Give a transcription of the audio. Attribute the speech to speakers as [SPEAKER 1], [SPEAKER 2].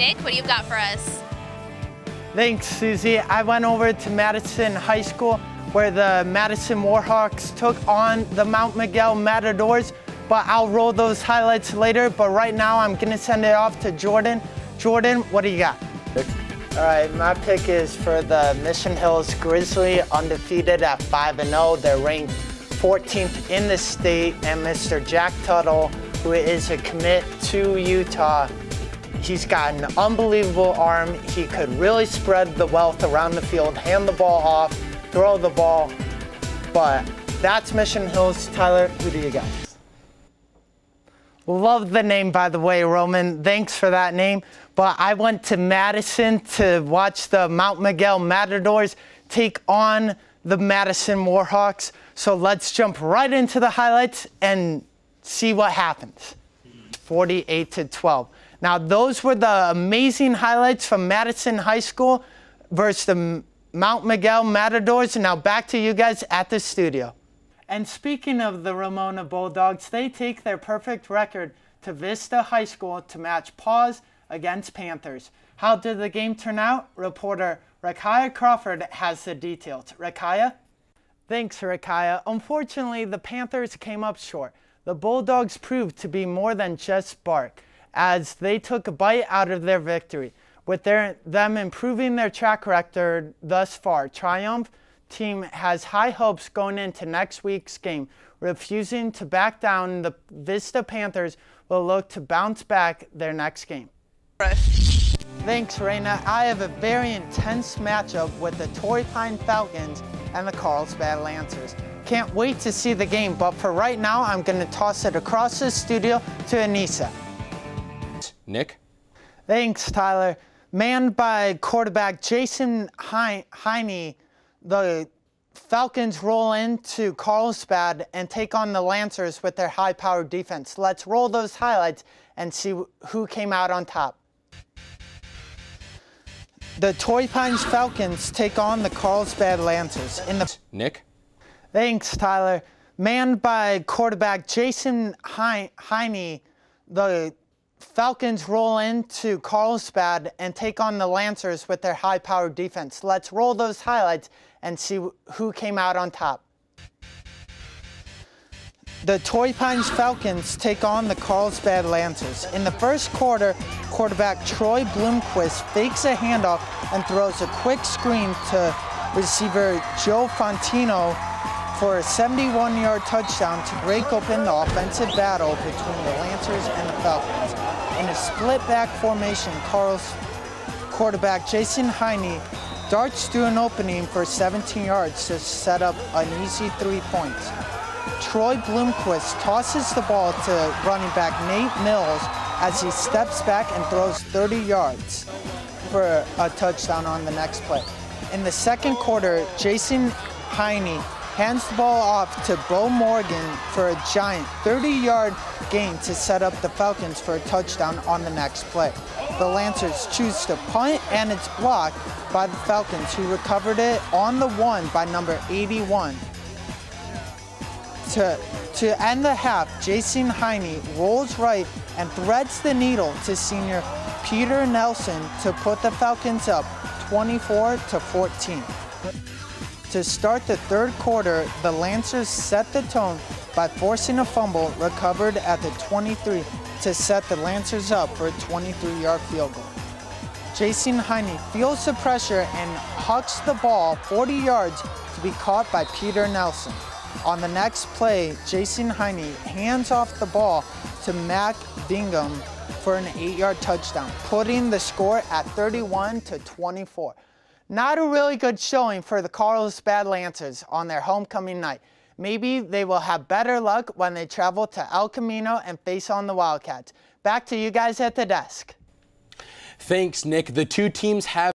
[SPEAKER 1] Nick, what do you got for us?
[SPEAKER 2] Thanks, Susie. I went over to Madison High School where the Madison Warhawks took on the Mount Miguel Matadors, but I'll roll those highlights later. But right now, I'm gonna send it off to Jordan. Jordan, what do you got? All right, my pick is for the Mission Hills Grizzly, undefeated at 5-0. They're ranked 14th in the state, and Mr. Jack Tuttle, who is a commit to Utah, he's got an unbelievable arm. He could really spread the wealth around the field, hand the ball off, throw the ball. But that's Mission Hills. Tyler, who do you got? Love the name, by the way, Roman. Thanks for that name. But I went to Madison to watch the Mount Miguel Matadors take on the Madison Warhawks. So let's jump right into the highlights and see what happens. 48-12. Now, those were the amazing highlights from Madison High School versus the Mount Miguel Matadors. And now back to you guys at the studio. And speaking of the Ramona Bulldogs, they take their perfect record to Vista High School to match Paws against Panthers. How did the game turn out? Reporter Rakaya Crawford has the details. Rakaya? Thanks, Rakaya. Unfortunately, the Panthers came up short. The Bulldogs proved to be more than just bark, as they took a bite out of their victory. With them improving their track record thus far, Triumph team has high hopes going into next week's game. Refusing to back down, the Vista Panthers will look to bounce back their next game. Thanks, Raina. I have a very intense matchup with the Torrey Pine Falcons and the Carlsbad Lancers. Can't wait to see the game, but for right now, I'm going to toss it across the studio to Anissa.
[SPEAKER 3] Nick?
[SPEAKER 2] Thanks, Tyler. Manned by quarterback Jason Heine, the Falcons roll into Carlsbad and take on the Lancers with their high-powered defense. Let's roll those highlights and see who came out on top. The Torrey Pines Falcons take on the Carlsbad Lancers.
[SPEAKER 3] Nick?
[SPEAKER 2] Thanks, Tyler. Manned by quarterback Jason Heine, the Falcons roll into Carlsbad and take on the Lancers with their high-powered defense. Let's roll those highlights and see who came out on top. The Torrey Pines Falcons take on the Carlsbad Lancers. In the first quarter, quarterback Troy Bloomquist fakes a handoff and throws a quick screen to receiver Joe Fontino for a 71-yard touchdown to break open the offensive battle between the Lancers and the Falcons. In a split-back formation, Carl's quarterback Jason Heine darts through an opening for 17 yards to set up an easy 3 points. Troy Bloomquist tosses the ball to running back Nate Mills as he steps back and throws 30 yards for a touchdown on the next play. In the second quarter, Jason Heine hands the ball off to Bo Morgan for a giant 30-yard gain to set up the Falcons for a touchdown on the next play. The Lancers choose to punt, and it's blocked by the Falcons, who recovered it on the 1 by number 81. To end the half, Jason Heine rolls right and threads the needle to senior Peter Nelson to put the Falcons up 24-14. To start the third quarter, the Lancers set the tone by forcing a fumble recovered at the 23 to set the Lancers up for a 23-yard field goal. Jason Heine feels the pressure and hucks the ball 40 yards to be caught by Peter Nelson. On the next play, Jason Heine hands off the ball to Mac Bingham for an 8-yard touchdown, putting the score at 31-24. Not a really good showing for the Carlsbad Lancers on their homecoming night. Maybe they will have better luck when they travel to El Camino and face on the Wildcats. Back to you guys at the desk.
[SPEAKER 3] Thanks, Nick. The two teams have